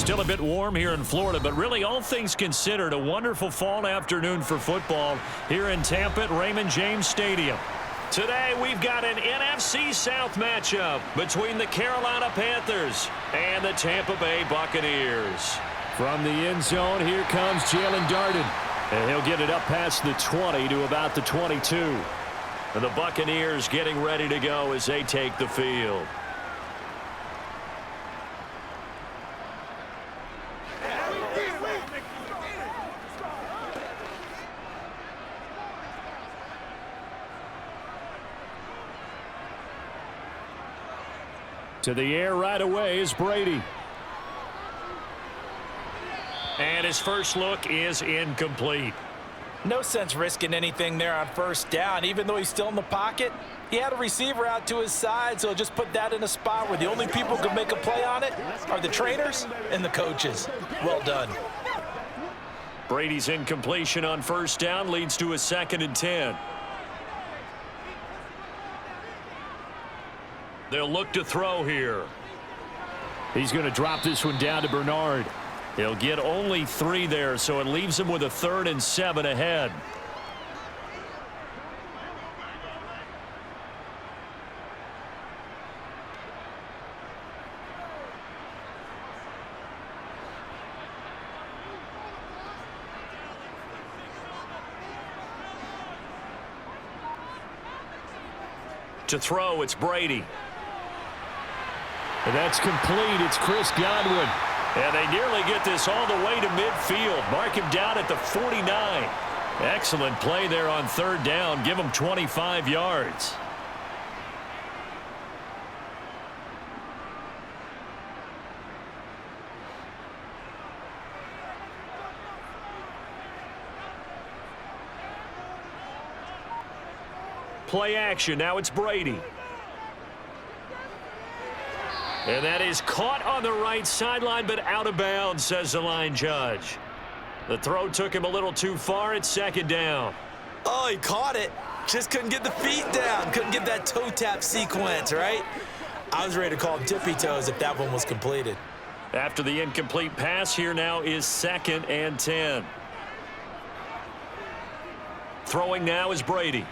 Still a bit warm here in Florida, but really all things considered, a wonderful fall afternoon for football here in Tampa at Raymond James Stadium. Today we've got an NFC South matchup between the Carolina Panthers and the Tampa Bay Buccaneers. From the end zone, here comes Jalen Darden. And he'll get it up past the 20 to about the 22. And the Buccaneers getting ready to go as they take the field. To the air right away is Brady. And his first look is incomplete. No sense risking anything there on first down. Even though he's still in the pocket, he had a receiver out to his side, so just put that in a spot where the only people who can make a play on it are the trainers and the coaches. Well done. Brady's incompletion on first down leads to a 2nd and 10. They'll look to throw here. He's going to drop this one down to Bernard. He'll get only 3 there, so it leaves him with a 3rd and 7 ahead. To throw, it's Brady. And that's complete. It's Chris Godwin. And they nearly get this all the way to midfield. Mark him down at the 49. Excellent play there on 3rd down. Give him 25 yards. Play action. Now it's Brady. And that is caught on the right sideline, but out of bounds, says the line judge. The throw took him a little too far. It's 2nd down. Oh, he caught it. Just couldn't get the feet down. Couldn't get that toe tap sequence, right? I was ready to call him tippy toes if that one was completed. After the incomplete pass, here now is 2nd and 10. Throwing now is Brady.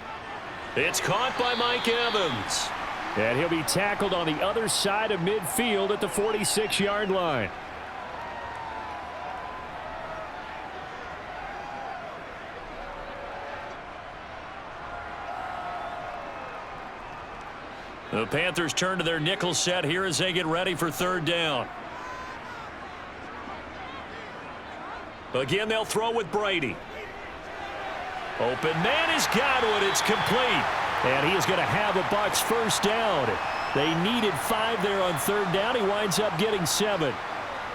It's caught by Mike Evans. And he'll be tackled on the other side of midfield at the 46-yard line. The Panthers turn to their nickel set here as they get ready for 3rd down. Again, they'll throw with Brady. Open man is Godwin. It's complete. And he is going to have a Bucs first down. They needed 5 there on 3rd down. He winds up getting 7.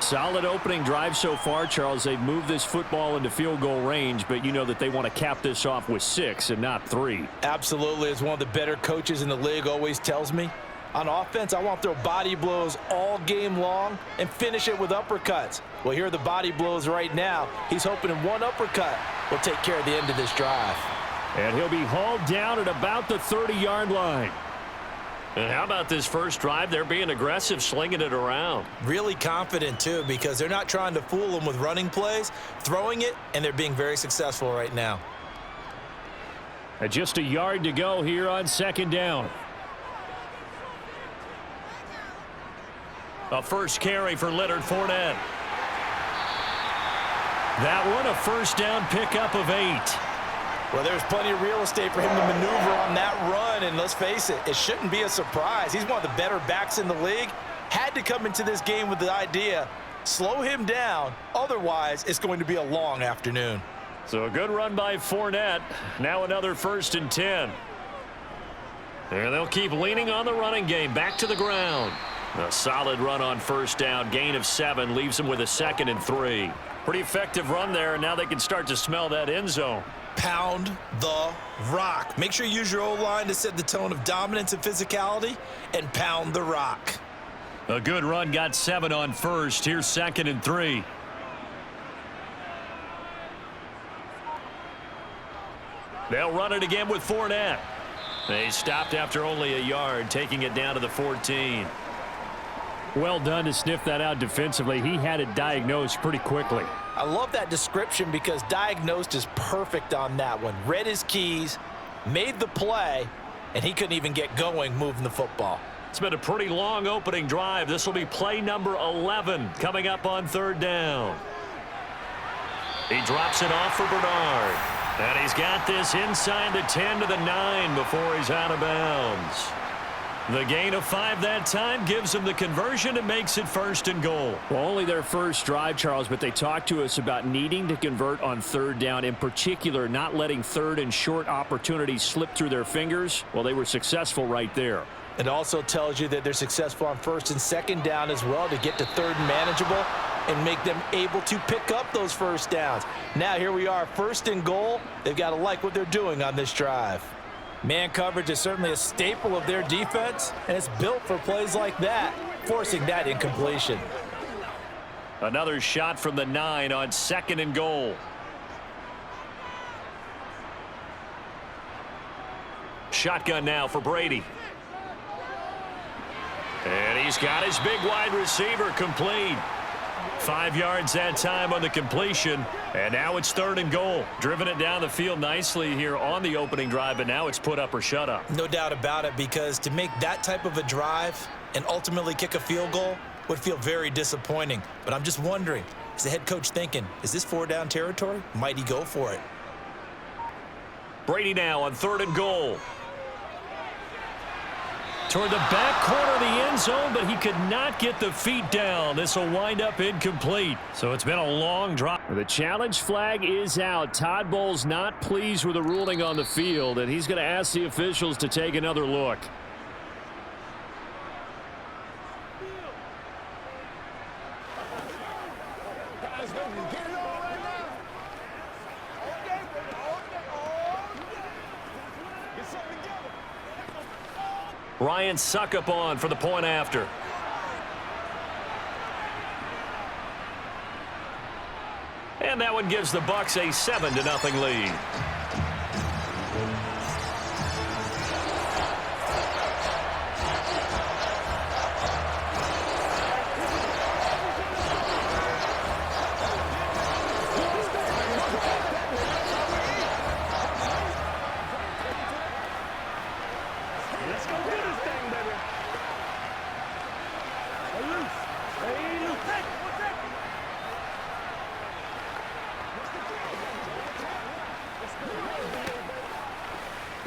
Solid opening drive so far, Charles. They've moved this football into field goal range, but you know that they want to cap this off with 6 and not 3. Absolutely. As one of the better coaches in the league always tells me, on offense, I want to throw body blows all game long and finish it with uppercuts. Well, here are the body blows right now. He's hoping in one uppercut will take care of the end of this drive. And he'll be hauled down at about the 30-yard line. And how about this first drive? They're being aggressive, slinging it around. Really confident, too, because they're not trying to fool them with running plays, throwing it, and they're being very successful right now. And just a yard to go here on 2nd down. A first carry for Leonard Fournette. That one, a first down pickup of 8. Well, there's plenty of real estate for him to maneuver on that run, and let's face it, it shouldn't be a surprise. He's one of the better backs in the league. Had to come into this game with the idea, slow him down, otherwise it's going to be a long afternoon. So a good run by Fournette. Now another 1st and 10. And they'll keep leaning on the running game. Back to the ground. A solid run on first down. Gain of 7 leaves him with a 2nd and 3. Pretty effective run there, and now they can start to smell that end zone. Pound the rock. Make sure you use your O-line to set the tone of dominance and physicality, and pound the rock. A good run, got 7 on first. Here's 2nd and 3. They'll run it again with Fournette. They stopped after only a yard, taking it down to the 14. Well done to sniff that out defensively. He had it diagnosed pretty quickly. I love that description because diagnosed is perfect on that one. Read his keys, made the play, and he couldn't even get going moving the football. It's been a pretty long opening drive. This will be play number 11 coming up on third down. He drops it off for Bernard. And he's got this inside the 10 to the 9 before he's out of bounds. The gain of 5 that time gives them the conversion and makes it 1st and goal. Well, only their first drive, Charles, but they talked to us about needing to convert on third down, in particular not letting third and short opportunities slip through their fingers. Well, they were successful right there. It also tells you that they're successful on 1st and 2nd down as well to get to 3rd and manageable and make them able to pick up those 1st downs. Now here we are, 1st and goal. They've got to like what they're doing on this drive. Man coverage is certainly a staple of their defense, and it's built for plays like that, forcing that incompletion. Another shot from the 9 on 2nd and goal. Shotgun now for Brady. And he's got his big wide receiver complete. 5 yards that time on the completion. And now it's 3rd and goal. Driven it down the field nicely here on the opening drive, but now it's put up or shut up. No doubt about it, because to make that type of a drive and ultimately kick a field goal would feel very disappointing. But I'm just wondering, is the head coach thinking, is this 4-down territory? Might he go for it? Brady now on 3rd and goal. Toward the back corner of the end zone, but he could not get the feet down. This will wind up incomplete. So it's been a long drive. The challenge flag is out. Todd Bowles not pleased with the ruling on the field, and he's going to ask the officials to take another look. Ryan Suckup on for the point after. And that one gives the Bucs a 7-0 lead.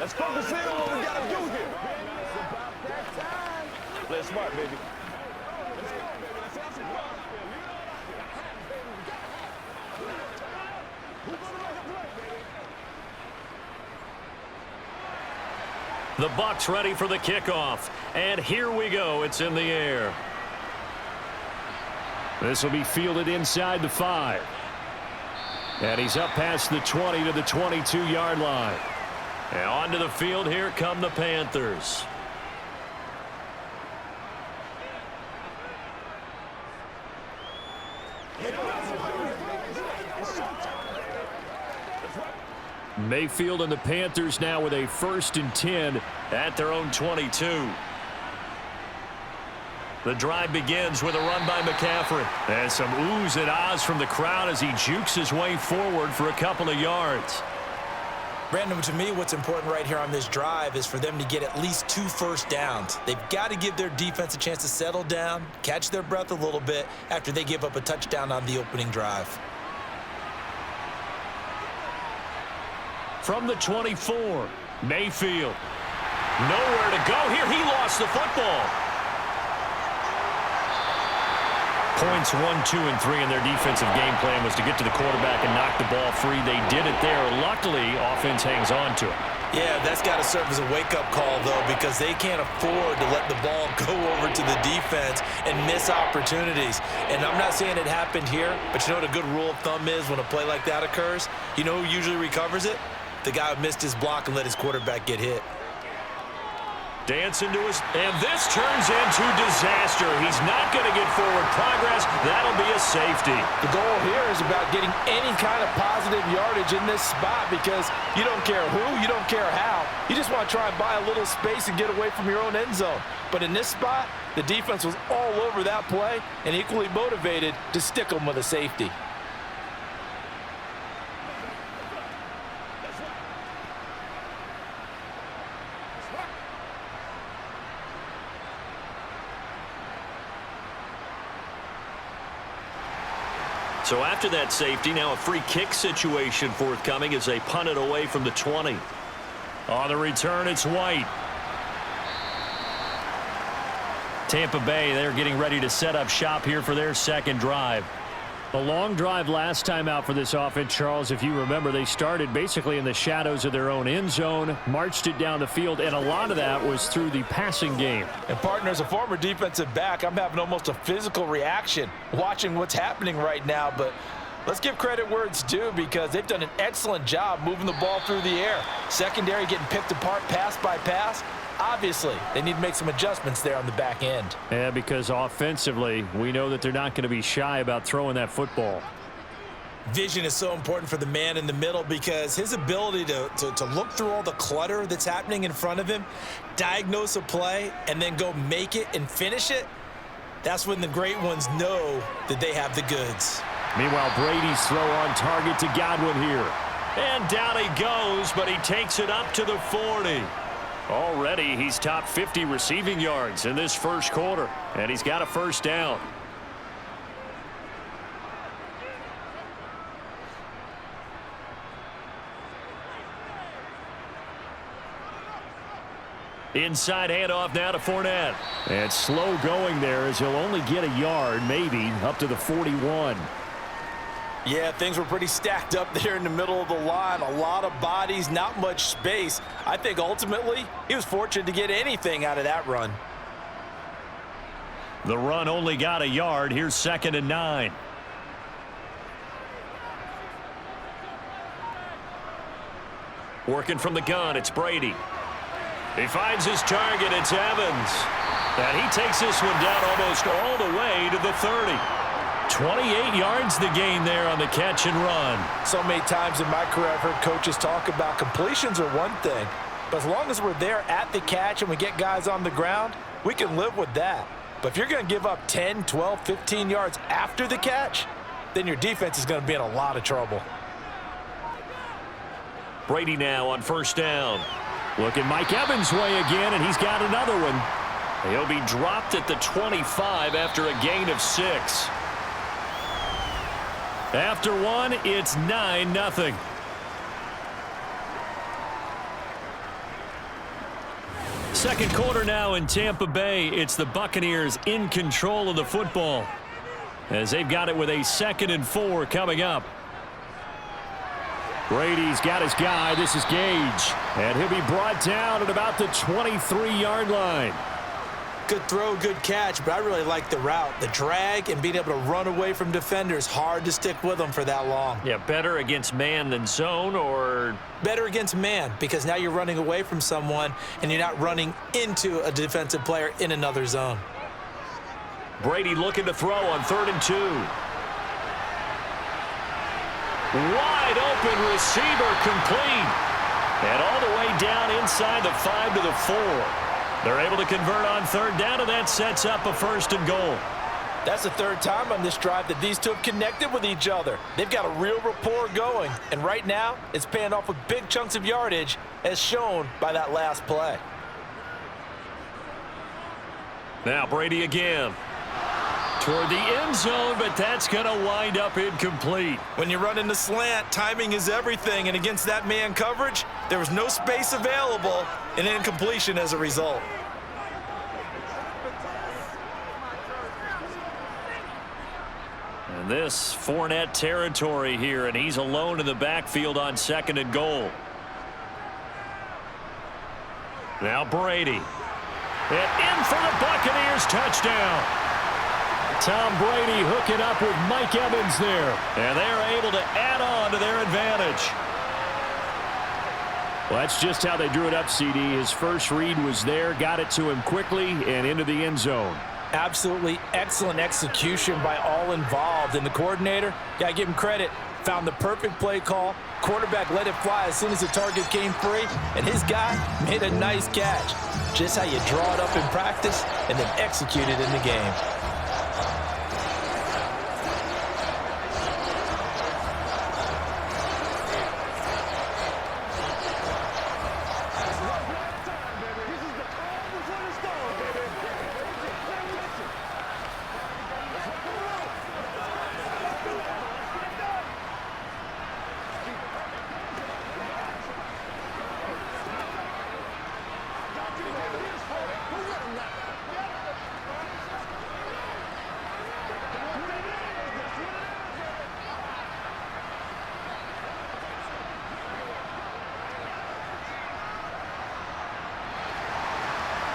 Let's focus in on what we got to do here. It's about that time. Play smart, baby. Let's go, baby. Let's have some fun. Who's going to make a play, baby? The Bucs ready for the kickoff. And here we go. It's in the air. This will be fielded inside the 5. And he's up past the 20 to the 22-yard line. And onto the field, here come the Panthers. Mayfield and the Panthers now with a 1st and 10 at their own 22. The drive begins with a run by McCaffrey. And some oohs and ahs from the crowd as he jukes his way forward for a couple of yards. Brandon, to me, what's important right here on this drive is for them to get at least 2 first downs. They've got to give their defense a chance to settle down, catch their breath a little bit after they give up a touchdown on the opening drive. From the 24, Mayfield. Nowhere to go here. He lost the football. Points 1, 2, and 3 in their defensive game plan was to get to the quarterback and knock the ball free. They did it there. Luckily, offense hangs on to it. Yeah, that's got to serve as a wake-up call, though, because they can't afford to let the ball go over to the defense and miss opportunities. And I'm not saying it happened here, but you know what a good rule of thumb is when a play like that occurs? You know who usually recovers it? The guy who missed his block and let his quarterback get hit. Dancing to his, and this turns into disaster. He's not going to get forward progress. That'll be a safety. The goal here is about getting any kind of positive yardage in this spot because you don't care who, you don't care how. You just want to try and buy a little space and get away from your own end zone. But in this spot, the defense was all over that play and equally motivated to stick them with a safety. So after that safety, now a free kick situation forthcoming as they punt it away from the 20. On the return, it's White. Tampa Bay, they're getting ready to set up shop here for their second drive. A long drive last time out for this offense, Charles. If you remember, they started basically in the shadows of their own end zone, marched it down the field, and a lot of that was through the passing game. And partner, as a former defensive back, I'm having almost a physical reaction watching what's happening right now. But let's give credit where it's due because they've done an excellent job moving the ball through the air. Secondary getting picked apart pass by pass. Obviously, they need to make some adjustments there on the back end. Yeah, because offensively, we know that they're not going to be shy about throwing that football. Vision is so important for the man in the middle because his ability to look through all the clutter that's happening in front of him, diagnose a play, and then go make it and finish it, that's when the great ones know that they have the goods. Meanwhile, Brady's throw on target to Godwin here. And down he goes, but he takes it up to the 40. Already, he's top 50 receiving yards in this first quarter, and he's got a first down. Inside handoff now to Fournette. And slow going there as he'll only get a yard, maybe, up to the 41. Yeah, things were pretty stacked up there in the middle of the line. A lot of bodies, not much space. I think ultimately he was fortunate to get anything out of that run. The run only got a yard. Here's 2nd and 9. Working from the gun, it's Brady. He finds his target, it's Evans. And he takes this one down almost all the way to the 30. 28 yards the gain there on the catch and run. So many times in my career I've heard coaches talk about completions are one thing, but as long as we're there at the catch and we get guys on the ground, we can live with that. But if you're going to give up 10, 12, 15 yards after the catch, then your defense is going to be in a lot of trouble. Brady now on first down. Looking Mike Evans' way again, and he's got another one. He'll be dropped at the 25 after a gain of 6. After one, it's 9-0. Second quarter now in Tampa Bay. It's the Buccaneers in control of the football as they've got it with a 2nd and 4 coming up. Brady's got his guy. This is Gage. And he'll be brought down at about the 23-yard line. Good throw, good catch, but I really like the route. The drag and being able to run away from defenders, hard to stick with them for that long. Yeah, better against man than zone, or? Better against man, because now you're running away from someone and you're not running into a defensive player in another zone. Brady looking to throw on 3rd and 2. Wide open receiver complete. And all the way down inside the 5 to the 4. They're able to convert on 3rd down, and that sets up a 1st and goal. That's the 3rd time on this drive that these two have connected with each other. They've got a real rapport going, and right now it's paying off with big chunks of yardage as shown by that last play. Now Brady again. Toward the end zone, but that's going to wind up incomplete. When you run in the slant, timing is everything, and against that man coverage, there was no space available, and incompletion as a result. And this Fournette territory here, and he's alone in the backfield on 2nd and goal. Now Brady. And in for the Buccaneers, touchdown. Tom Brady hooking up with Mike Evans there. And they're able to add on to their advantage. Well, that's just how they drew it up, CD. His first read was there, got it to him quickly, and into the end zone. Absolutely excellent execution by all involved. And the coordinator, got to give him credit, found the perfect play call. Quarterback let it fly as soon as the target came free, and his guy made a nice catch. Just how you draw it up in practice and then execute it in the game.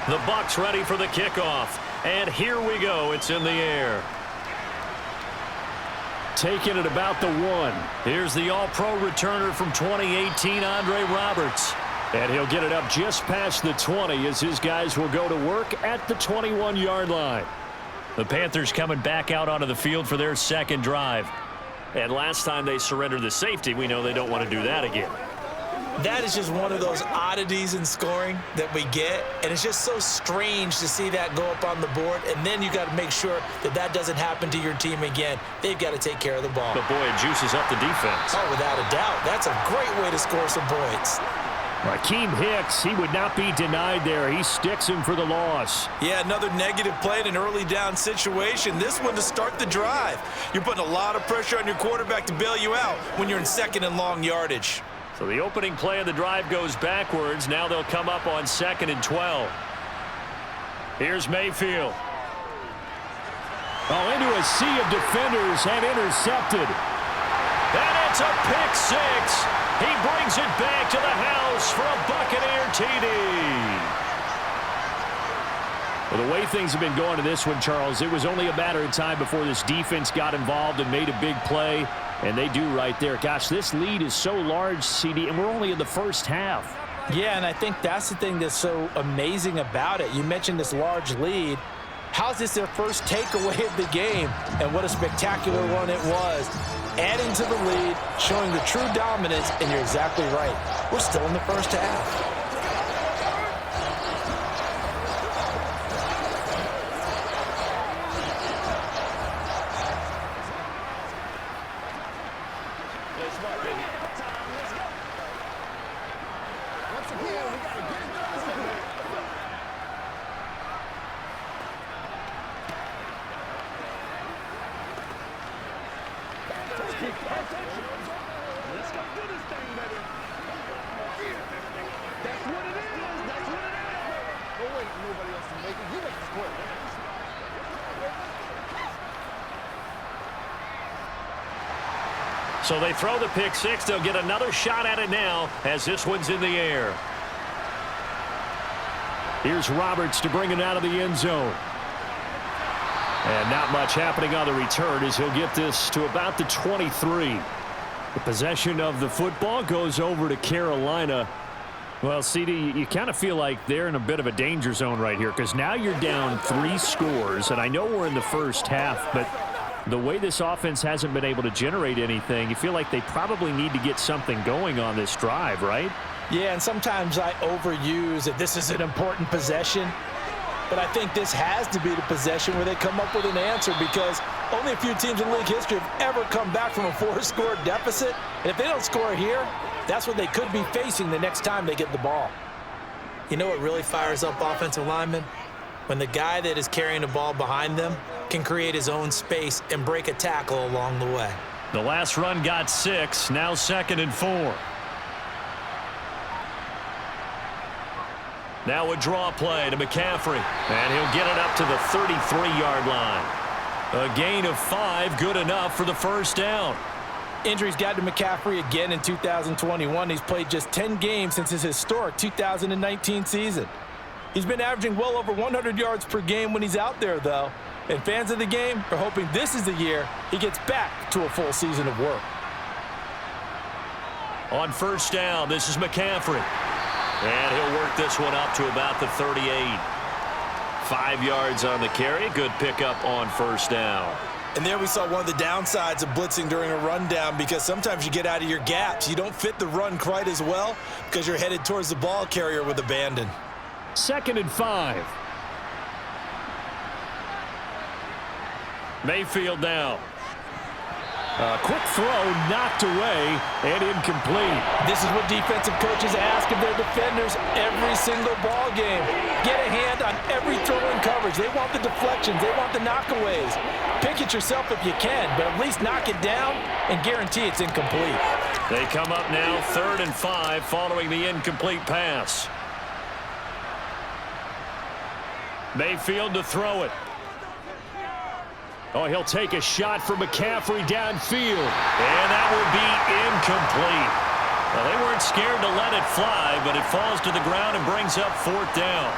The Bucs ready for the kickoff. And here we go. It's in the air. Taking it about the 1. Here's the all-pro returner from 2018, Andre Roberts. And he'll get it up just past the 20 as his guys will go to work at the 21-yard line. The Panthers coming back out onto the field for their second drive. And last time they surrendered the safety, we know they don't want to do that again. That is just one of those oddities in scoring that we get, and it's just so strange to see that go up on the board, and then you got to make sure that that doesn't happen to your team again. They've got to take care of the ball. But, boy, it juices up the defense. Oh, without a doubt. That's a great way to score some points. Raheem Hicks, he would not be denied there. He sticks him for the loss. Yeah, another negative play in an early down situation. This one to start the drive. You're putting a lot of pressure on your quarterback to bail you out when you're in second and long yardage. So the opening play of the drive goes backwards. Now they'll come up on 2nd and 12. Here's Mayfield. Oh, into a sea of defenders and intercepted. And it's a pick 6. He brings it back to the house for a Buccaneer TD. Well, the way things have been going to this one, Charles, it was only a matter of time before this defense got involved and made a big play, and they do right there. Gosh, this lead is so large, CD, and we're only in the first half. Yeah, and I think that's the thing that's so amazing about it. You mentioned this large lead. How's this their first takeaway of the game? And what a spectacular one it was. Adding to the lead, showing the true dominance, and you're exactly right. We're still in the first half. So they throw the pick 6. They'll get another shot at it now as this one's in the air. Here's Roberts to bring it out of the end zone. And not much happening on the return as he'll get this to about the 23. The possession of the football goes over to Carolina. Well, CD, you kind of feel like they're in a bit of a danger zone right here because now you're down 3 scores, and I know we're in the first half, but the way this offense hasn't been able to generate anything, you feel like they probably need to get something going on this drive, right? Yeah, and sometimes I overuse that this is an important possession, but I think this has to be the possession where they come up with an answer because only a few teams in league history have ever come back from a 4-score deficit, and if they don't score here, that's what they could be facing the next time they get the ball. You know what really fires up offensive linemen? When the guy that is carrying the ball behind them can create his own space and break a tackle along the way. The last run got 6, now 2nd and 4. Now a draw play to McCaffrey, and he'll get it up to the 33-yard line. A gain of 5, good enough for the first down. Injuries got to McCaffrey again in 2021. He's played just 10 games since his historic 2019 season. He's been averaging well over 100 yards per game when he's out there, though. And fans of the game are hoping this is the year he gets back to a full season of work. On first down, this is McCaffrey. And he'll work this one up to about the 38. 5 yards on the carry. Good pickup on first down. And there we saw one of the downsides of blitzing during a rundown, because sometimes you get out of your gaps. You don't fit the run quite as well because you're headed towards the ball carrier with abandon. 2nd and 5. Mayfield now. A quick throw knocked away and incomplete. This is what defensive coaches ask of their defenders every single ball game. Get a hand on every throw in coverage. They want the deflections. They want the knockaways. Pick it yourself if you can, but at least knock it down and guarantee it's incomplete. They come up now 3rd and 5 following the incomplete pass. Mayfield to throw it. Oh, he'll take a shot for McCaffrey downfield. And that will be incomplete. Well, they weren't scared to let it fly, but it falls to the ground and brings up 4th down.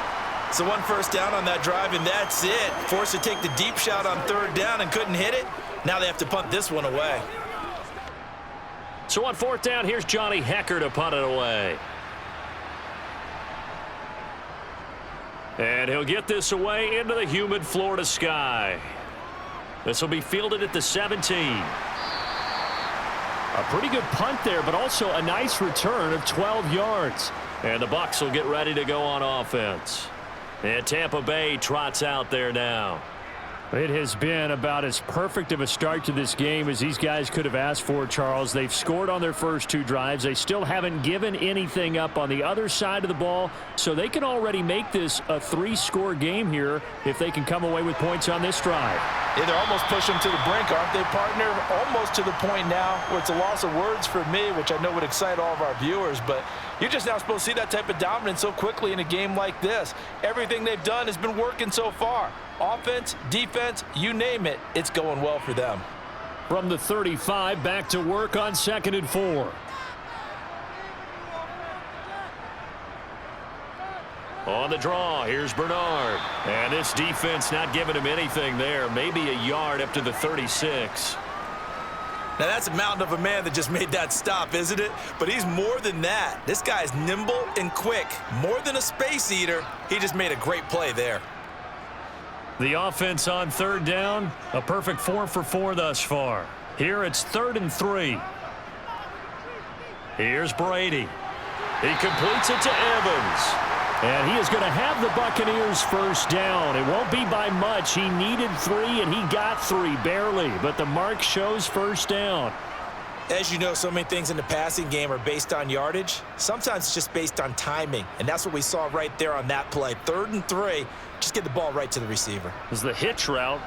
So 1 first down on that drive, and that's it. Forced to take the deep shot on 3rd down and couldn't hit it. Now they have to punt this one away. So on 4th down, here's Johnny Hecker to punt it away. And he'll get this away into the humid Florida sky. This will be fielded at the 17. A pretty good punt there, but also a nice return of 12 yards. And the Bucs will get ready to go on offense. And Tampa Bay trots out there now. It has been about as perfect of a start to this game as these guys could have asked for, Charles. They've scored on their first 2 drives. They still haven't given anything up on the other side of the ball, so they can already make this a 3-score game here if they can come away with points on this drive. Yeah, they're almost pushing to the brink, aren't they, partner? Almost to the point now where it's a loss of words for me, which I know would excite all of our viewers, but you're just now supposed to see that type of dominance so quickly in a game like this. Everything they've done has been working so far. Offense, defense, you name it, it's going well for them. From the 35, back to work on 2nd and 4. On the draw, here's Bernard. And this defense not giving him anything there. Maybe a yard up to the 36. Now that's a mountain of a man that just made that stop, isn't it? But he's more than that. This guy's nimble and quick. More than a space eater. He just made a great play there. The offense on 3rd down, a perfect 4 for 4 thus far. Here it's 3rd and 3. Here's Brady. He completes it to Evans. And he is going to have the Buccaneers first down. It won't be by much. He needed 3, and he got 3, barely. But the mark shows first down. As you know, so many things in the passing game are based on yardage. Sometimes it's just based on timing. And that's what we saw right there on that play. 3rd and 3. Just get the ball right to the receiver. This is the hitch route.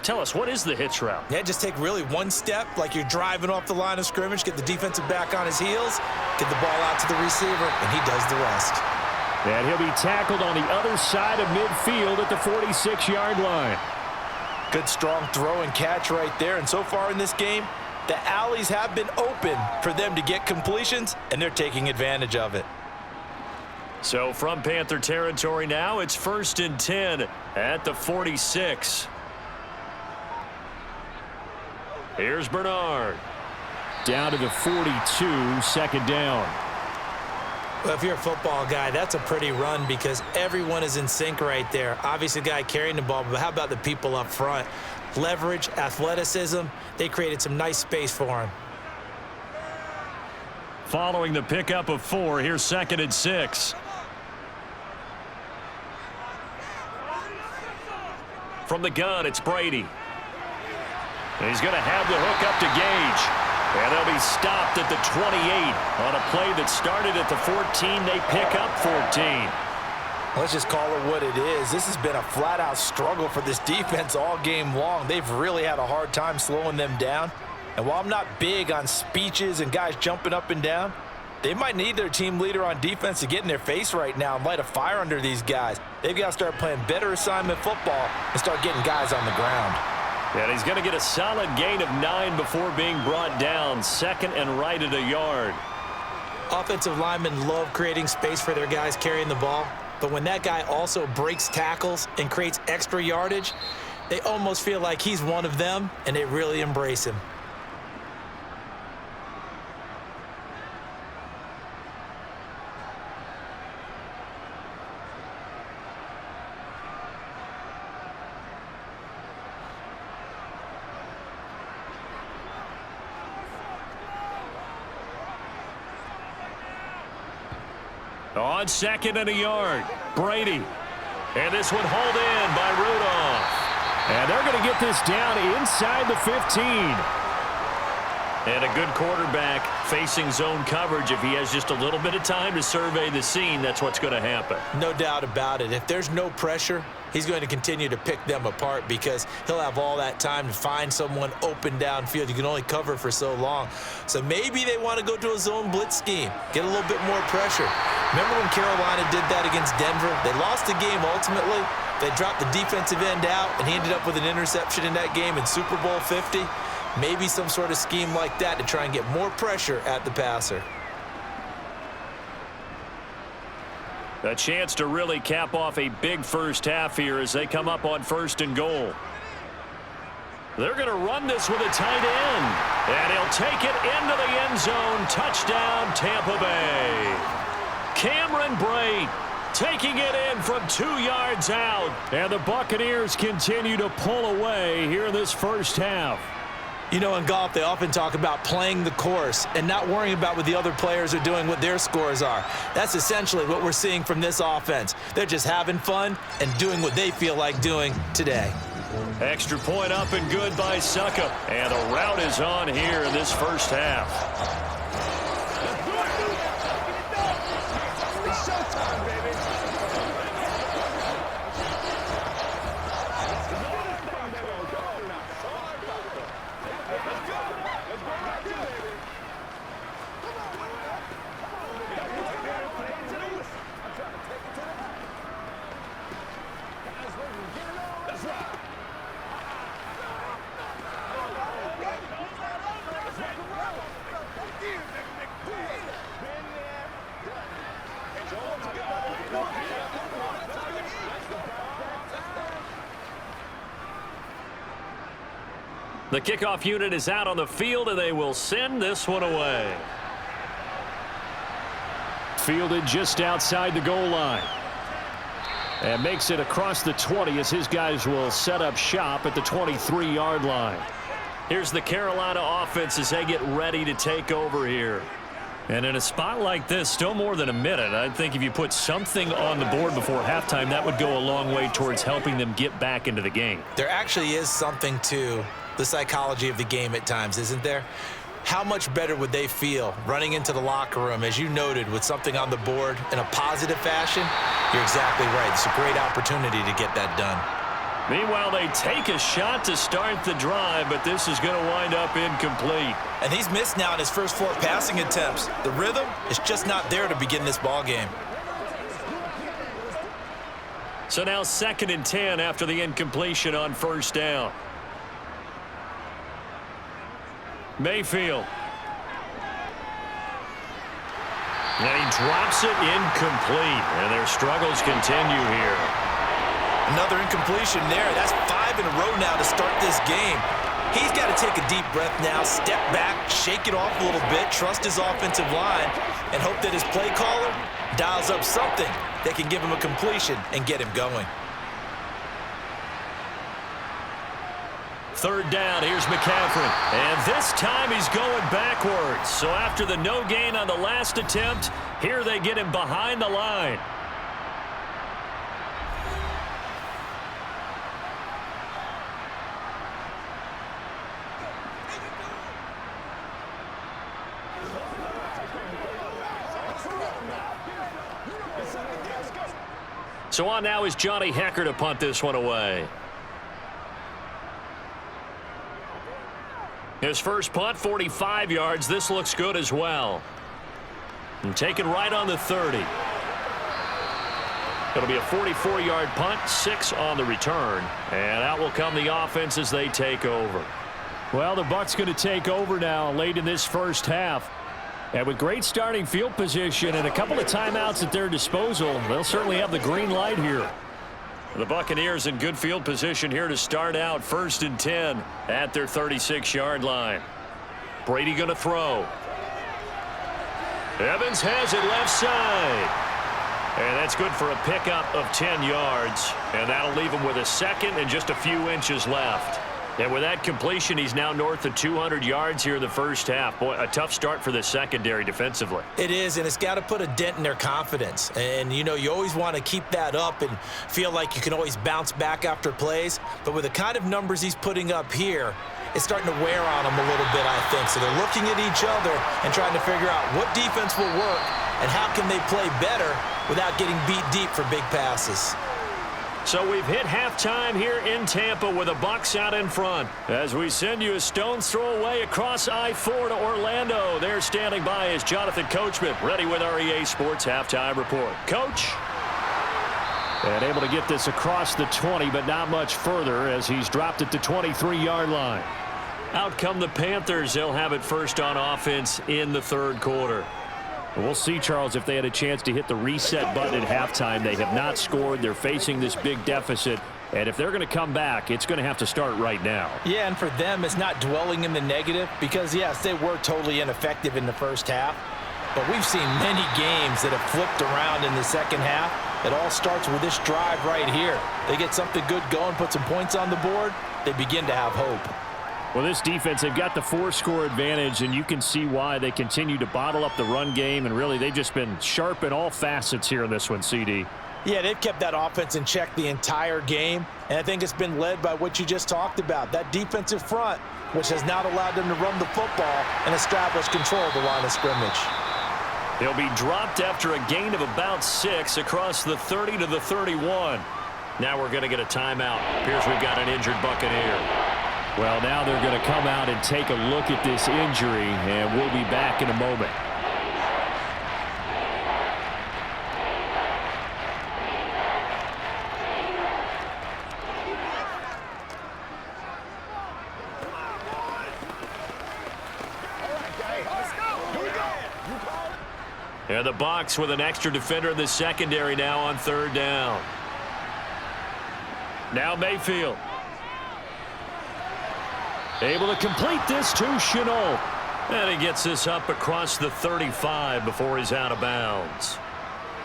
Tell us, what is the hitch route? Yeah, just take really 1 step, like you're driving off the line of scrimmage, get the defensive back on his heels, get the ball out to the receiver, and he does the rest. And he'll be tackled on the other side of midfield at the 46-yard line. Good strong throw and catch right there. And so far in this game, the alleys have been open for them to get completions, and they're taking advantage of it. So from Panther territory now, it's 1st and 10 at the 46. Here's Bernard. Down to the 42, 2nd down. Well, if you're a football guy, that's a pretty run because everyone is in sync right there. Obviously, the guy carrying the ball, but how about the people up front? Leverage, athleticism, they created some nice space for him. Following the pickup of 4, here's 2nd and 6. From the gun, it's Brady. And he's going to have the hook up to Gage. And they'll be stopped at the 28 on a play that started at the 14. They pick up 14. Let's just call it what it is. This has been a flat-out struggle for this defense all game long. They've really had a hard time slowing them down. And while I'm not big on speeches and guys jumping up and down, they might need their team leader on defense to get in their face right now and light a fire under these guys. They've got to start playing better assignment football and start getting guys on the ground. And he's going to get a solid gain of 9 before being brought down. 2nd and right at a yard. Offensive linemen love creating space for their guys carrying the ball. But when that guy also breaks tackles and creates extra yardage, they almost feel like he's one of them, and they really embrace him. On 2nd and a yard, Brady. And this one hauled in by Rudolph. And they're going to get this down inside the 15. And a good quarterback facing zone coverage. If he has just a little bit of time to survey the scene, that's what's going to happen. No doubt about it. If there's no pressure, he's going to continue to pick them apart because he'll have all that time to find someone open downfield. You can only cover for so long. So maybe they want to go to a zone blitz scheme, get a little bit more pressure. Remember when Carolina did that against Denver? They lost the game ultimately. They dropped the defensive end out, and he ended up with an interception in that game in Super Bowl 50. Maybe some sort of scheme like that to try and get more pressure at the passer. A chance to really cap off a big first half here as they come up on 1st and goal. They're going to run this with a tight end. And he'll take it into the end zone. Touchdown, Tampa Bay. Cameron Brate taking it in from 2 yards out. And the Buccaneers continue to pull away here in this first half. You know, in golf, they often talk about playing the course and not worrying about what the other players are doing, what their scores are. That's essentially what we're seeing from this offense. They're just having fun and doing what they feel like doing today. Extra point up and good by Suckup. And the route is on here in this first half. It's showtime, baby. The kickoff unit is out on the field, and they will send this one away. Fielded just outside the goal line. And makes it across the 20 as his guys will set up shop at the 23-yard line. Here's the Carolina offense as they get ready to take over here. And in a spot like this, still more than a minute, I think if you put something on the board before halftime, that would go a long way towards helping them get back into the game. There actually is something to the psychology of the game at times, isn't there? How much better would they feel running into the locker room, as you noted, with something on the board in a positive fashion? You're exactly right. It's a great opportunity to get that done. Meanwhile, they take a shot to start the drive, but this is going to wind up incomplete. And he's missed now in his first 4 passing attempts. The rhythm is just not there to begin this ball game. So now 2nd and 10 after the incompletion on 1st down. Mayfield. And he drops it incomplete. And their struggles continue here. Another incompletion there. That's 5 in a row now to start this game. He's got to take a deep breath now, step back, shake it off a little bit, trust his offensive line, and hope that his play caller dials up something that can give him a completion and get him going. 3rd down, here's McCaffrey. And this time he's going backwards. So after the no gain on the last attempt, here they get him behind the line. So on now is Johnny Hecker to punt this one away. His first punt, 45 yards. This looks good as well. And taken right on the 30. It'll be a 44-yard punt, 6 on the return. And out will come the offense as they take over. Well, the Bucs going to take over now late in this first half. And with great starting field position and a couple of timeouts at their disposal, they'll certainly have the green light here. The Buccaneers in good field position here to start out. 1st and 10 at their 36-yard line. Brady going to throw. Evans has it left side. And that's good for a pickup of 10 yards. And that'll leave him with a 2nd and just a few inches left. And with that completion, he's now north of 200 yards here in the first half. Boy, a tough start for the secondary defensively. It is, and it's got to put a dent in their confidence. And, you know, you always want to keep that up and feel like you can always bounce back after plays. But with the kind of numbers he's putting up here, it's starting to wear on them a little bit, I think. So they're looking at each other and trying to figure out what defense will work and how can they play better without getting beat deep for big passes. So we've hit halftime here in Tampa with the Bucs out in front. As we send you a stone's throw away across I-4 to Orlando. There standing by is Jonathan Coachman, ready with our EA Sports Halftime Report. Coach. And able to get this across the 20, but not much further as he's dropped it to 23-yard line. Out come the Panthers. They'll have it first on offense in the third quarter. We'll see, Charles, if they had a chance to hit the reset button at halftime. They have not scored. They're facing this big deficit. And if they're going to come back, it's going to have to start right now. Yeah, and for them, it's not dwelling in the negative because, yes, they were totally ineffective in the first half. But we've seen many games that have flipped around in the second half. It all starts with this drive right here. They get something good going, put some points on the board, they begin to have hope. Well, this defense, they've got the 4-score advantage, and you can see why they continue to bottle up the run game, and really they've just been sharp in all facets here in this one, CD. Yeah, they've kept that offense in check the entire game, and I think it's been led by what you just talked about, that defensive front, which has not allowed them to run the football and establish control of the line of scrimmage. He'll be dropped after a gain of about 6 across the 30 to the 31. Now we're going to get a timeout. Appears we've got an injured Buccaneer. Well, now they're going to come out and take a look at this injury, and we'll be back in a moment. And the Bucs with an extra defender in the secondary now on third down. Now Mayfield. Able to complete this to Chenault. And he gets this up across the 35 before he's out of bounds.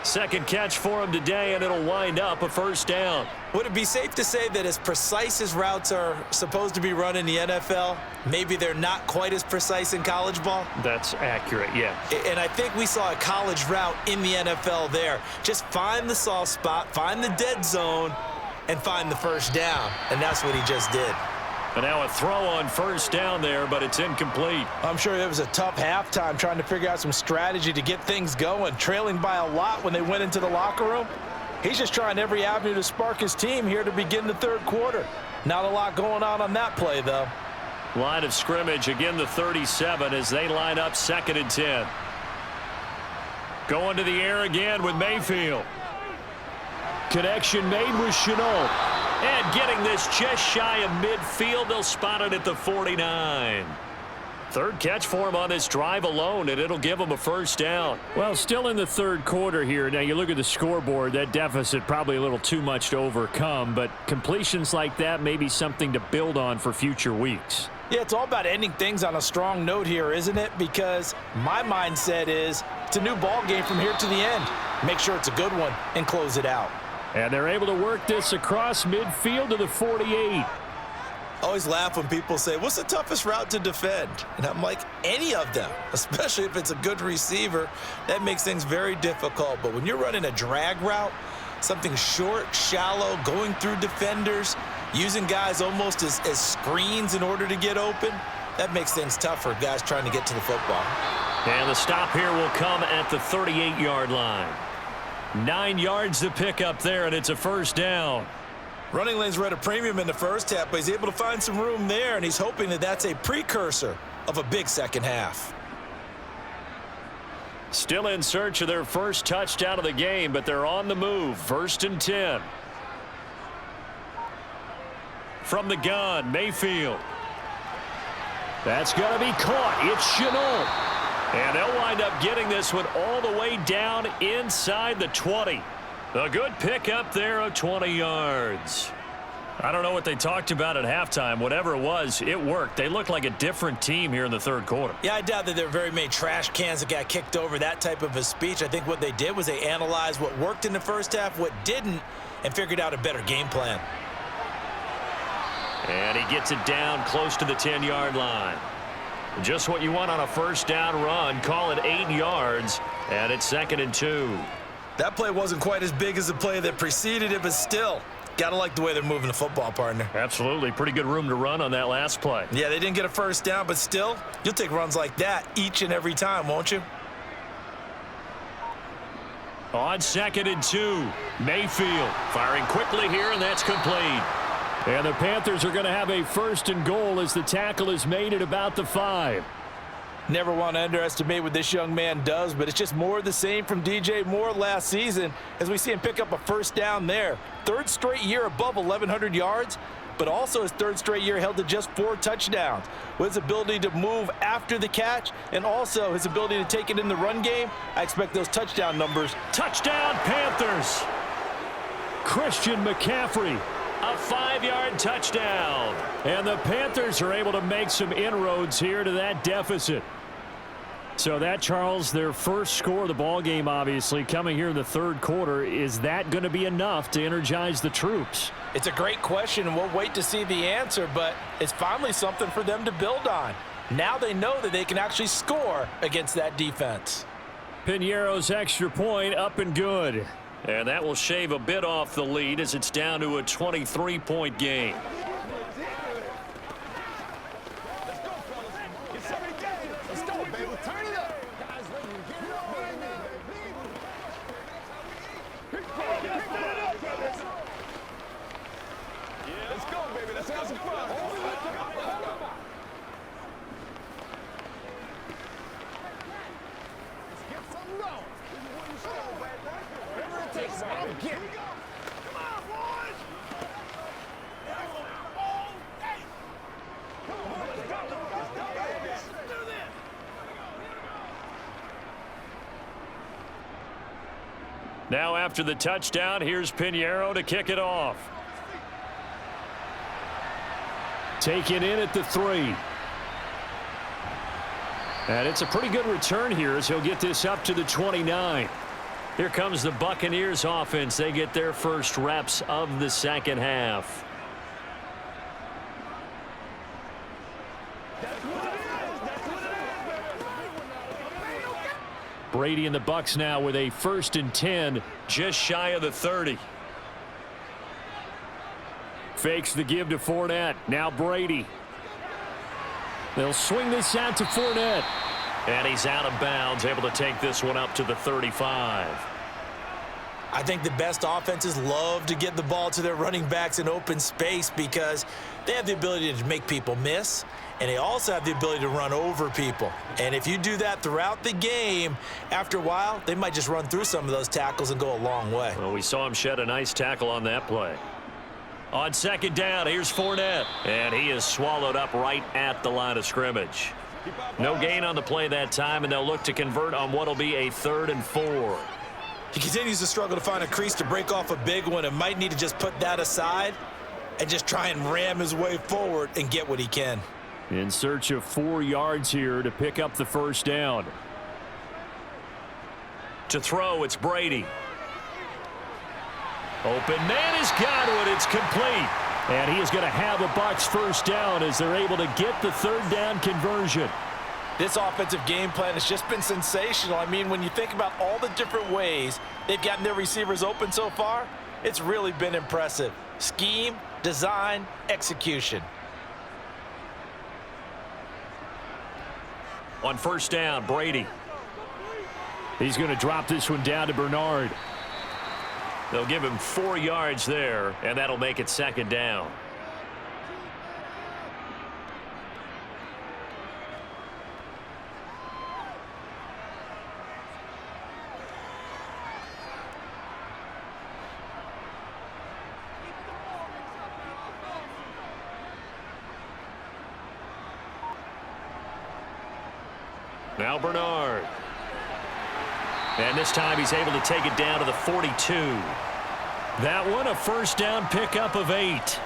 Second catch for him today, and it'll wind up a first down. Would it be safe to say that as precise as routes are supposed to be run in the NFL, maybe they're not quite as precise in college ball? That's accurate, yeah. And I think we saw a college route in the NFL there. Just find the soft spot, find the dead zone, and find the first down. And that's what he just did. And now a throw on first down there, but it's incomplete. I'm sure it was a tough halftime trying to figure out some strategy to get things going, trailing by a lot when they went into the locker room. He's just trying every avenue to spark his team here to begin the third quarter. Not a lot going on that play, though. Line of scrimmage, again the 37 as they line up 2nd and 10. Going to the air again with Mayfield. Connection made with Chenault. And getting this just shy of midfield, they'll spot it at the 49. Third catch for him on this drive alone, and it'll give him a first down. Well, still in the third quarter here. Now, you look at the scoreboard, that deficit probably a little too much to overcome, but completions like that may be something to build on for future weeks. Yeah, it's all about ending things on a strong note here, isn't it? Because my mindset is it's a new ball game from here to the end. Make sure it's a good one and close it out. And they're able to work this across midfield to the 48. I always laugh when people say, what's the toughest route to defend? And I'm like, any of them, especially if it's a good receiver. That makes things very difficult. But when you're running a drag route, something short, shallow, going through defenders, using guys almost as screens in order to get open, that makes things tough for guys trying to get to the football. And the stop here will come at the 38-yard line. 9 yards to pick up there, and it's a first down. Running lanes were at a premium in the first half, but he's able to find some room there, and he's hoping that that's a precursor of a big second half. Still in search of their first touchdown of the game, but they're on the move. 1st and 10. From the gun, Mayfield. That's going to be caught. It's Chenault. And they'll wind up getting this one all the way down inside the 20. A good pickup there of 20 yards. I don't know what they talked about at halftime. Whatever it was, it worked. They looked like a different team here in the third quarter. Yeah, I doubt that there were very many trash cans that got kicked over, that type of a speech. I think what they did was they analyzed what worked in the first half, what didn't, and figured out a better game plan. And he gets it down close to the 10-yard line. Just what you want on a first down run. Call it 8 yards, and it's 2nd and 2. That play wasn't quite as big as the play that preceded it, but still, got to like the way they're moving the football, partner. Absolutely. Pretty good room to run on that last play. Yeah, they didn't get a first down, but still, you'll take runs like that each and every time, won't you? On 2nd and 2, Mayfield firing quickly here, and that's complete. And the Panthers are going to have a 1st and goal as the tackle is made at about the 5. Never want to underestimate what this young man does, but it's just more of the same from DJ Moore last season as we see him pick up a first down there. 3rd straight year above 1,100 yards, but also his 3rd straight year held to just 4 touchdowns. With his ability to move after the catch and also his ability to take it in the run game, I expect those touchdown numbers. Touchdown, Panthers! Christian McCaffrey. A 5-yard touchdown. And the Panthers are able to make some inroads here to that deficit. So that, Charles, their first score of the ball game, obviously, coming here in the 3rd quarter. Is that going to be enough to energize the troops? It's a great question, and we'll wait to see the answer, but it's finally something for them to build on. Now they know that they can actually score against that defense. Piñeiro's extra point up and good. And that will shave a bit off the lead as it's down to a 23-point game. Let's go, fellas. Get some engaged. Let's go, baby. Turn it up. Guys, ready to get it up right now. Let's go, baby. Let's have some fun. Let's get something going. Whatever it takes, I'm getting it. Come on, boys. Now after the touchdown, here's Piñeiro to kick it off. Taken in at the 3. And it's a pretty good return here as he'll get this up to the 29. Here comes the Buccaneers offense. They get their first reps of the 2nd half. Brady and the Bucs now with a 1st and 10. Just shy of the 30. Fakes the give to Fournette. Now Brady. They'll swing this out to Fournette. And he's out of bounds, able to take this one up to the 35. I think the best offenses love to get the ball to their running backs in open space because they have the ability to make people miss, and they also have the ability to run over people. And if you do that throughout the game, after a while, they might just run through some of those tackles and go a long way. Well, we saw him shed a nice tackle on that play. On 2nd down, here's Fournette. And he is swallowed up right at the line of scrimmage. No gain on the play that time, and they'll look to convert on what will be a 3rd and 4. He continues to struggle to find a crease to break off a big one and might need to just put that aside and just try and ram his way forward and get what he can. In search of 4 yards here to pick up the first down. To throw, it's Brady. Open man has got it. It's complete. And he is going to have a Bucs first down as they're able to get the 3rd down conversion. This offensive game plan has just been sensational. I mean, when you think about all the different ways they've gotten their receivers open so far, it's really been impressive. Scheme, design, execution. On 1st down, Brady. He's going to drop this one down to Bernard. They'll give him 4 yards there, and that'll make it 2nd down. Now Bernard. And this time he's able to take it down to the 42. That one a first down pickup of 8.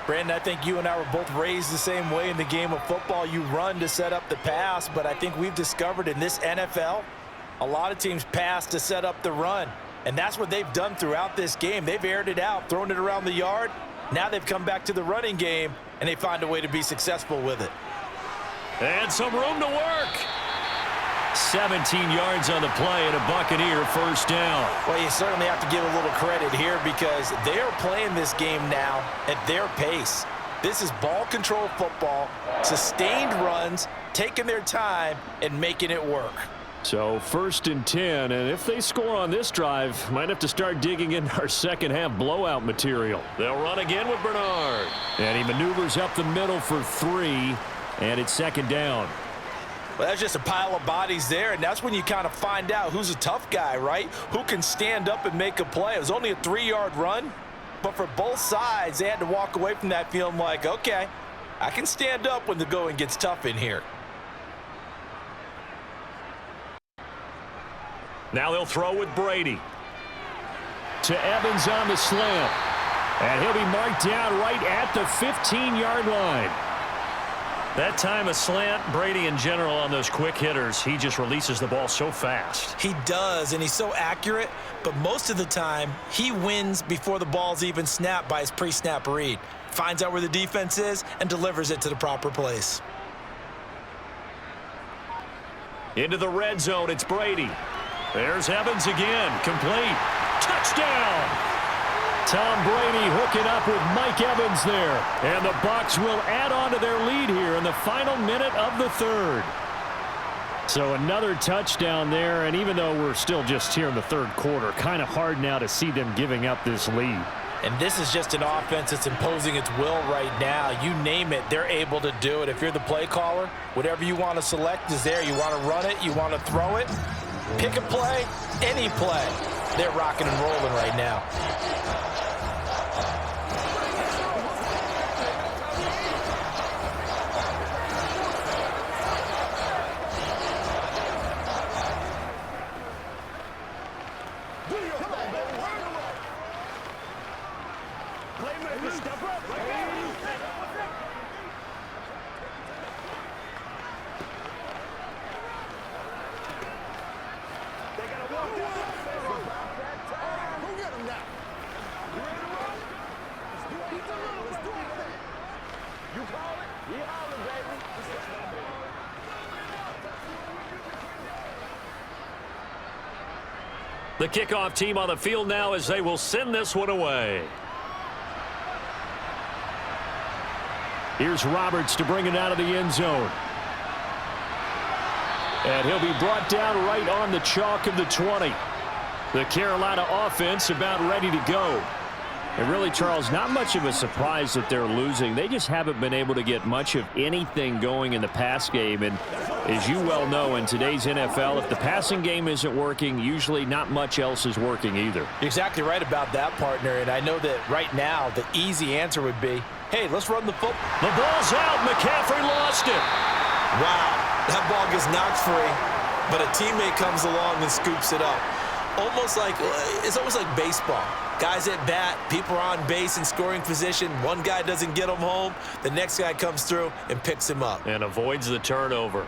Brandon, I think you and I were both raised the same way in the game of football. You run to set up the pass, but I think we've discovered in this NFL, a lot of teams pass to set up the run. And that's what they've done throughout this game. They've aired it out, thrown it around the yard. Now they've come back to the running game, and they find a way to be successful with it. And some room to work. 17 yards on the play and a Buccaneer first down. Well, you certainly have to give a little credit here because they are playing this game now at their pace. This is ball control football, sustained runs, taking their time, and making it work. So 1st and 10, and if they score on this drive, might have to start digging in our second half blowout material. They'll run again with Bernard. And he maneuvers up the middle for 3, and it's 2nd down. Well, that's just a pile of bodies there, and that's when you kind of find out who's a tough guy, right? Who can stand up and make a play. It was only a 3-yard run, but for both sides, they had to walk away from that feeling like, okay, I can stand up when the going gets tough in here. Now they'll throw with Brady. To Evans on the slant. And he'll be marked down right at the 15-yard line. That time a slant, Brady in general on those quick hitters, he just releases the ball so fast. He does, and he's so accurate, but most of the time, he wins before the ball's even snapped by his pre-snap read. Finds out where the defense is and delivers it to the proper place. Into the red zone, it's Brady. There's Evans again, complete. Touchdown! Tom Brady hooking up with Mike Evans there. And the Bucs will add on to their lead here in the final minute of the 3rd. So another touchdown there, and even though we're still just here in the 3rd quarter, kind of hard now to see them giving up this lead. And this is just an offense that's imposing its will right now. You name it, they're able to do it. If you're the play caller, whatever you want to select is there. You want to run it, you want to throw it, pick a play, any play. They're rocking and rolling right now. The kickoff team on the field now as they will send this one away. Here's Roberts to bring it out of the end zone. And he'll be brought down right on the chalk of the 20. The Carolina offense about ready to go. And really, Charles, not much of a surprise that they're losing. They just haven't been able to get much of anything going in the pass game. And as you well know, in today's NFL, if the passing game isn't working, usually not much else is working either. You're exactly right about that, partner. And I know that right now the easy answer would be, hey, let's run the football. The ball's out. McCaffrey lost it. Wow, that ball gets knocked free, but a teammate comes along and scoops it up. It's almost like baseball. Guys at bat, people are on base in scoring position. One guy doesn't get him home. The next guy comes through and picks him up. And avoids the turnover.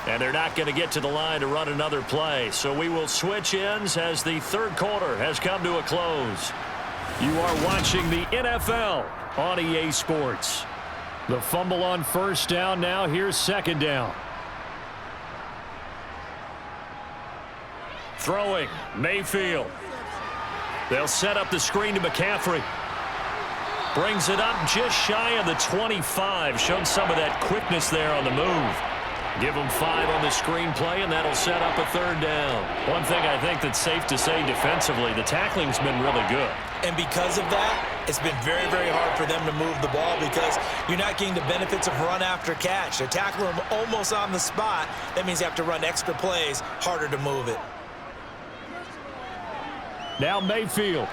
And they're not going to get to the line to run another play. So we will switch ends as the 3rd quarter has come to a close. You are watching the NFL on EA Sports. The fumble on 1st down now. Here's 2nd down. Throwing, Mayfield. They'll set up the screen to McCaffrey. Brings it up just shy of the 25. Showed some of that quickness there on the move. Give them 5 on the screenplay, and that'll set up a 3rd down. One thing I think that's safe to say defensively, the tackling's been really good. And because of that, it's been very, very hard for them to move the ball because you're not getting the benefits of run after catch. They're tackling them almost on the spot. That means you have to run extra plays, harder to move it. Now Mayfield.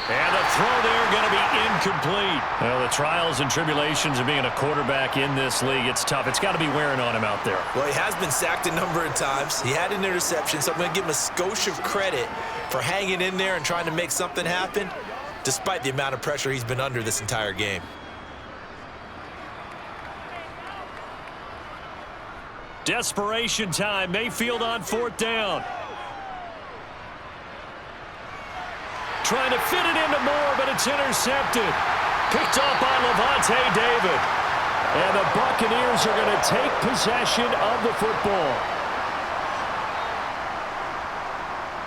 And the throw there going to be incomplete. Well, the trials and tribulations of being a quarterback in this league, it's tough. It's got to be wearing on him out there. Well, he has been sacked a number of times. He had an interception, so I'm going to give him a skosh of credit for hanging in there and trying to make something happen, despite the amount of pressure he's been under this entire game. Desperation time. Mayfield on 4th down. Trying to fit it into Moore, but it's intercepted. Picked off by Levante David. And the Buccaneers are going to take possession of the football.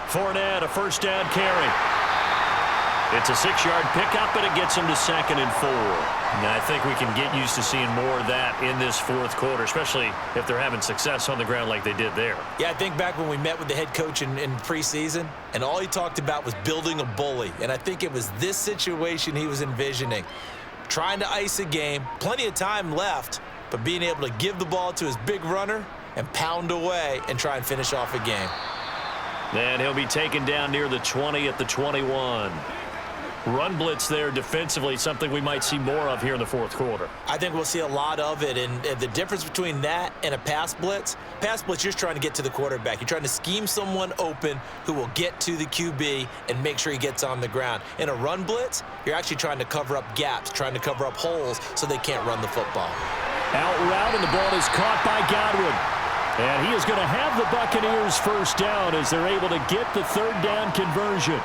Fournette, a 1st down carry. It's a 6-yard pickup, and it gets him to 2nd and 4. Now, I think we can get used to seeing more of that in this 4th quarter, especially if they're having success on the ground like they did there. Yeah, I think back when we met with the head coach in preseason, and all he talked about was building a bully. And I think it was this situation he was envisioning. Trying to ice a game, plenty of time left, but being able to give the ball to his big runner and pound away and try and finish off a game. And he'll be taken down near the 20 at the 21. Run blitz there defensively, something we might see more of here in the 4th quarter. I think we'll see a lot of it, and the difference between that and a pass blitz, you're just trying to get to the quarterback. You're trying to scheme someone open who will get to the QB and make sure he gets on the ground. In a run blitz, you're actually trying to cover up gaps, trying to cover up holes so they can't run the football. Out route, and the ball is caught by Godwin. And he is going to have the Buccaneers 1st down as they're able to get the 3rd down conversion.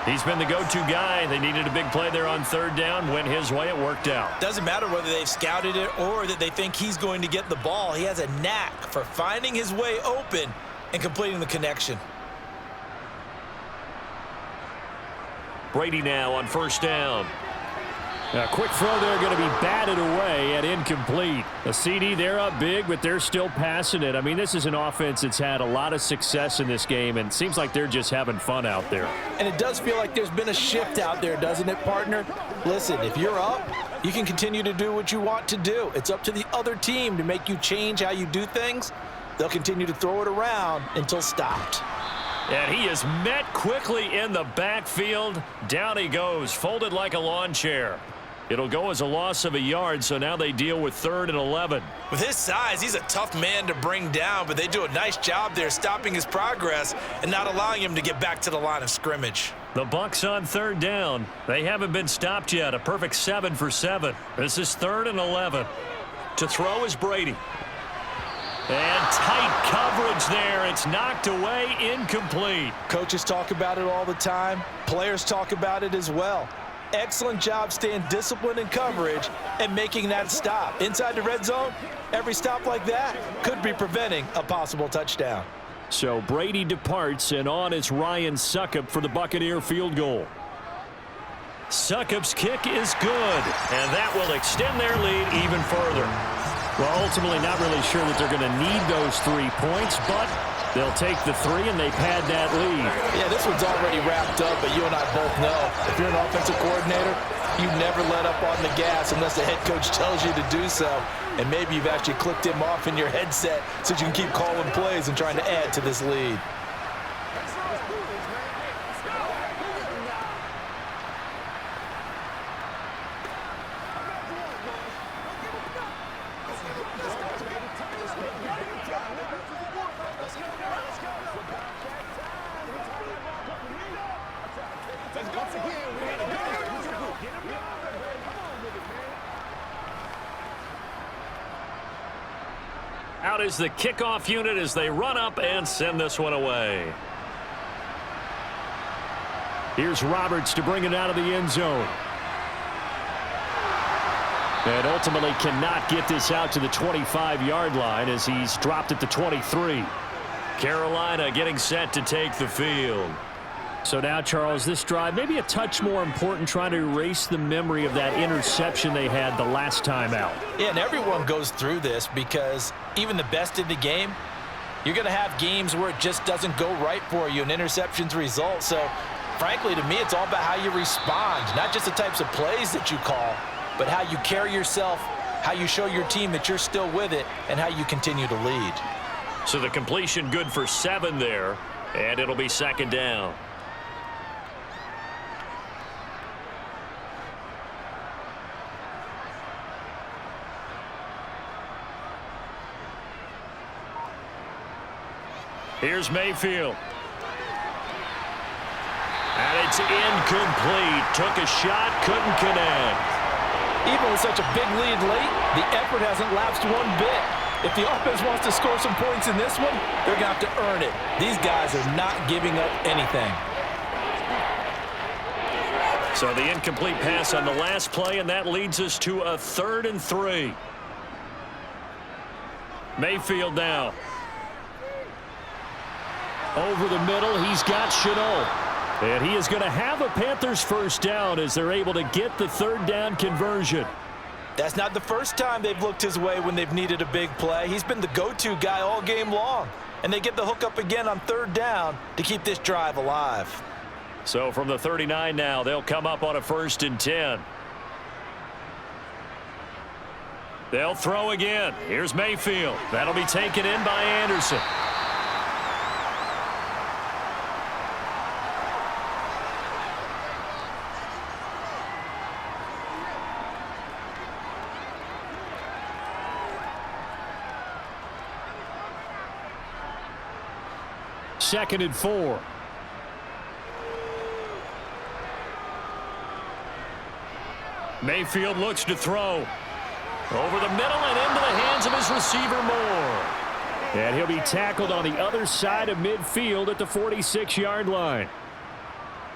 He's been the go-to guy. They needed a big play there on 3rd down. Went his way. It worked out. Doesn't matter whether they've scouted it or that they think he's going to get the ball. He has a knack for finding his way open and completing the connection. Brady now on 1st down. A quick throw there going to be batted away and incomplete. A CD, they're up big, but they're still passing it. I mean, this is an offense that's had a lot of success in this game, and it seems like they're just having fun out there. And it does feel like there's been a shift out there, doesn't it, partner? Listen, if you're up, you can continue to do what you want to do. It's up to the other team to make you change how you do things. They'll continue to throw it around until stopped. And he is met quickly in the backfield. Down he goes, folded like a lawn chair. It'll go as a loss of a yard, so now they deal with 3rd and 11. With his size, he's a tough man to bring down, but they do a nice job there stopping his progress and not allowing him to get back to the line of scrimmage. The Bucs on 3rd down. They haven't been stopped yet. A perfect 7 for 7. This is 3rd and 11. To throw is Brady. And tight coverage there. It's knocked away, incomplete. Coaches talk about it all the time. Players talk about it as well. Excellent job staying disciplined in coverage and making that stop. Inside the red zone, every stop like that could be preventing a possible touchdown. So Brady departs, and on is Ryan Succop for the Buccaneer field goal. Succop's kick is good, and that will extend their lead even further. Well, ultimately not really sure that they're going to need those 3 points, but they'll take the 3 and they've had that lead. Yeah, this one's already wrapped up, but you and I both know if you're an offensive coordinator, you never let up on the gas unless the head coach tells you to do so. And maybe you've actually clicked him off in your headset so you can keep calling plays and trying to add to this lead. Out is the kickoff unit as they run up and send this one away. Here's Roberts to bring it out of the end zone. And ultimately cannot get this out to the 25-yard line as he's dropped at the 23. Carolina getting set to take the field. So now, Charles, this drive maybe a touch more important, trying to erase the memory of that interception they had the last time out. Yeah, and everyone goes through this because even the best in the game, you're going to have games where it just doesn't go right for you and interceptions result. So, frankly, to me, it's all about how you respond, not just the types of plays that you call, but how you carry yourself, how you show your team that you're still with it, and how you continue to lead. So the completion good for 7 there, and it'll be 2nd down. Here's Mayfield. And it's incomplete. Took a shot, couldn't connect. Even with such a big lead late, the effort hasn't lapsed one bit. If the offense wants to score some points in this one, they're going to have to earn it. These guys are not giving up anything. So the incomplete pass on the last play, and that leads us to a 3rd and 3. Mayfield now. Over the middle, he's got Shenault. And he is going to have a Panthers first down as they're able to get the 3rd down conversion. That's not the first time they've looked his way when they've needed a big play. He's been the go-to guy all game long. And they get the hook up again on 3rd down to keep this drive alive. So from the 39 now, they'll come up on a 1st and 10. They'll throw again. Here's Mayfield. That'll be taken in by Anderson. Second and 4. Mayfield looks to throw. Over the middle and into the hands of his receiver Moore. And he'll be tackled on the other side of midfield at the 46-yard line.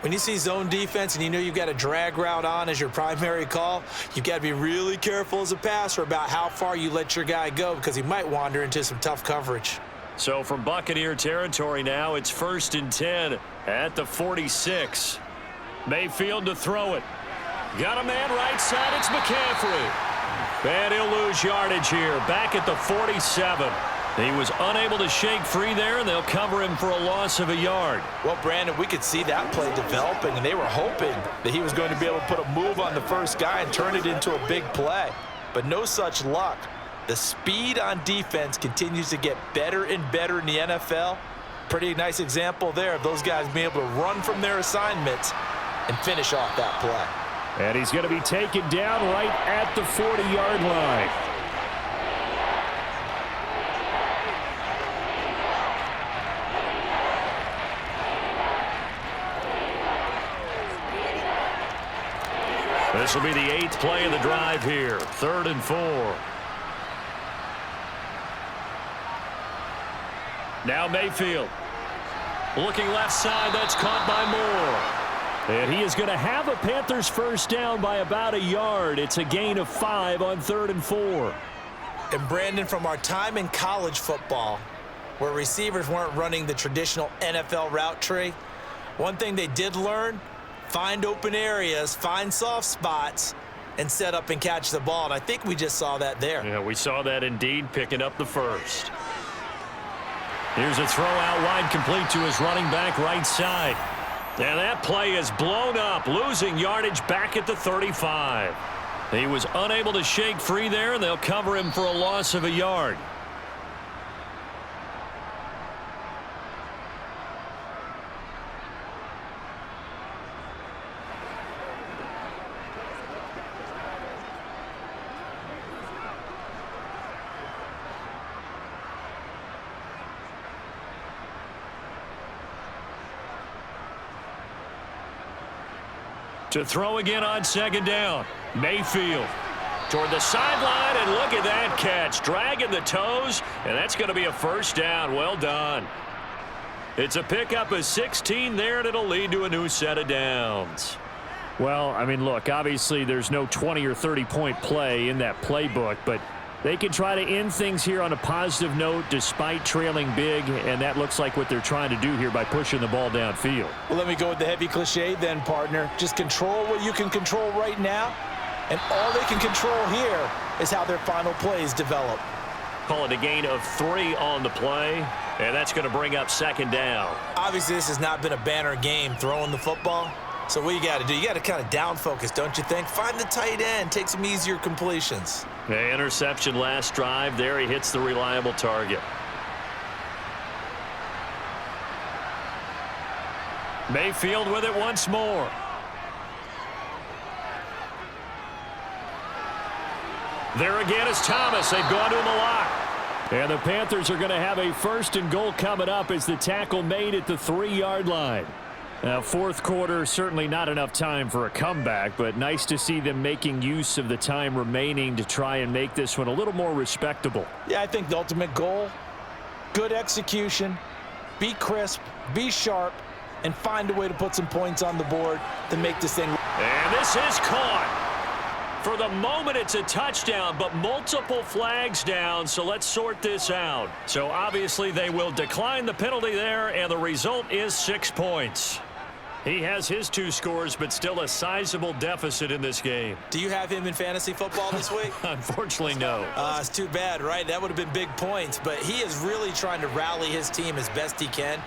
When you see zone defense and you know you've got a drag route on as your primary call, you've got to be really careful as a passer about how far you let your guy go because he might wander into some tough coverage. So from Buccaneer territory now, it's 1st and 10 at the 46. Mayfield to throw it. Got a man right side. It's McCaffrey. And he'll lose yardage here. Back at the 47. He was unable to shake free there, and they'll cover him for a loss of a yard. Well, Brandon, we could see that play developing, and they were hoping that he was going to be able to put a move on the first guy and turn it into a big play. But no such luck. The speed on defense continues to get better and better in the NFL. Pretty nice example there of those guys being able to run from their assignments and finish off that play. And he's going to be taken down right at the 40-yard line. This will be the 8th play of the drive here. 3rd and 4. Now Mayfield. Looking left side. That's caught by Moore. And he is going to have a Panthers first down by about a yard. It's a gain of 5 on 3rd and 4. And Brandon, from our time in college football, where receivers weren't running the traditional NFL route tree, one thing they did learn, find open areas, find soft spots, and set up and catch the ball. And I think we just saw that there. Yeah, we saw that indeed, picking up the first. Here's a throw out wide, complete to his running back right side. And that play is blown up, losing yardage back at the 35. He was unable to shake free there, and they'll cover him for a loss of a yard. To throw again on 2nd down. Mayfield toward the sideline, and look at that catch. Dragging the toes, and that's going to be a first down. Well done. It's a pickup of 16 there, and it'll lead to a new set of downs. Well, I mean, look, obviously there's no 20 or 30-point play in that playbook, but they can try to end things here on a positive note despite trailing big, and that looks like what they're trying to do here by pushing the ball downfield. Well, let me go with the heavy cliche then, partner. Just control what you can control right now, and all they can control here is how their final plays develop. Call it a gain of 3 on the play, and that's going to bring up 2nd down. Obviously, this has not been a banner game throwing the football. So what you got to do, you got to kind of down focus, don't you think? Find the tight end, take some easier completions. The interception last drive there. He hits the reliable target. Mayfield with it once more. There again is Thomas. They've gone to him a lot. And the Panthers are going to have a 1st and goal coming up as the tackle made at the 3-yard line. Now, fourth quarter, certainly not enough time for a comeback, but nice to see them making use of the time remaining to try and make this one a little more respectable. Yeah, I think the ultimate goal, good execution, be crisp, be sharp, and find a way to put some points on the board to make this thing. And this is caught. For the moment, it's a touchdown, but multiple flags down, so let's sort this out. So obviously they will decline the penalty there, and the result is 6 points. He has his 2 scores, but still a sizable deficit in this game. Do you have him in fantasy football this week? Unfortunately, no. It's too bad, right? That would have been big points, but he is really trying to rally his team as best he can.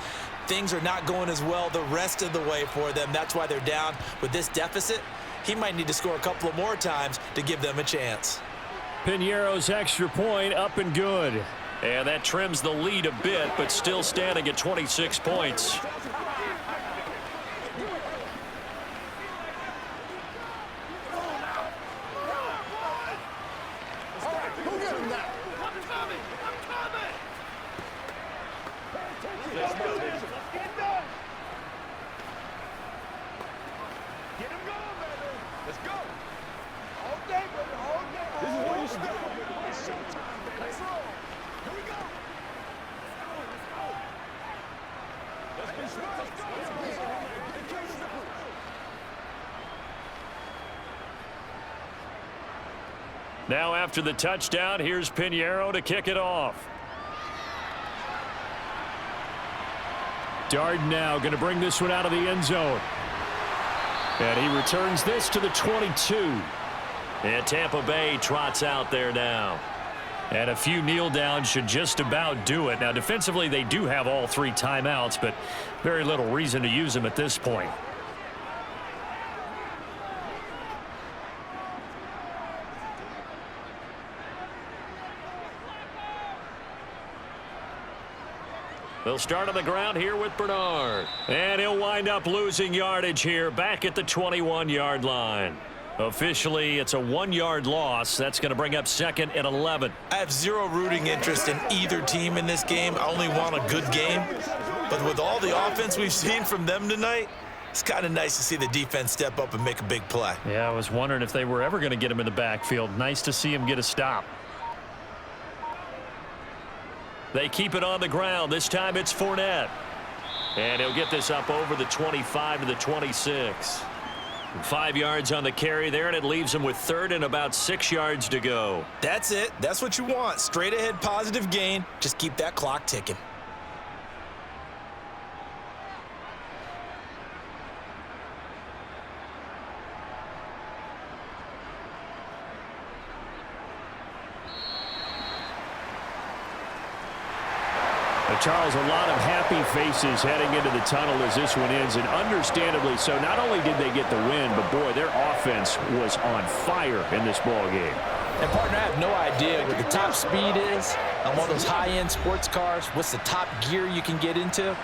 Things are not going as well the rest of the way for them. That's why they're down with this deficit. He might need to score a couple of more times to give them a chance. Piñeiro's extra point up and good. And that trims the lead a bit, but still standing at 26 points. Now after the touchdown, here's Piñeiro to kick it off. Darden now going to bring this one out of the end zone. And he returns this to the 22. And Tampa Bay trots out there now. And a few kneel downs should just about do it. Now defensively they do have all 3 timeouts, but very little reason to use them at this point. They'll start on the ground here with Bernard. And he'll wind up losing yardage here back at the 21-yard line. Officially, it's a 1-yard loss. That's going to bring up 2nd and 11. I have zero rooting interest in either team in this game. I only want a good game. But with all the offense we've seen from them tonight, it's kind of nice to see the defense step up and make a big play. Yeah, I was wondering if they were ever going to get him in the backfield. Nice to see him get a stop. They keep it on the ground. This time it's Fournette. And he'll get this up over the 25 to the 26. 5 yards on the carry there, and it leaves him with 3rd and about 6 yards to go. That's it. That's what you want. Straight ahead positive gain. Just keep that clock ticking. Charles, a lot of happy faces heading into the tunnel as this one ends, and understandably so. Not only did they get the win, but boy, their offense was on fire in this ball game. And partner, I have no idea what the top speed is on one of those high-end sports cars. What's the top gear you can get into?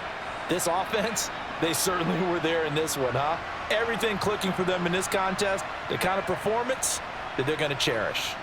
This offense, they certainly were there in this one, huh? Everything clicking for them in this contest, the kind of performance that they're going to cherish.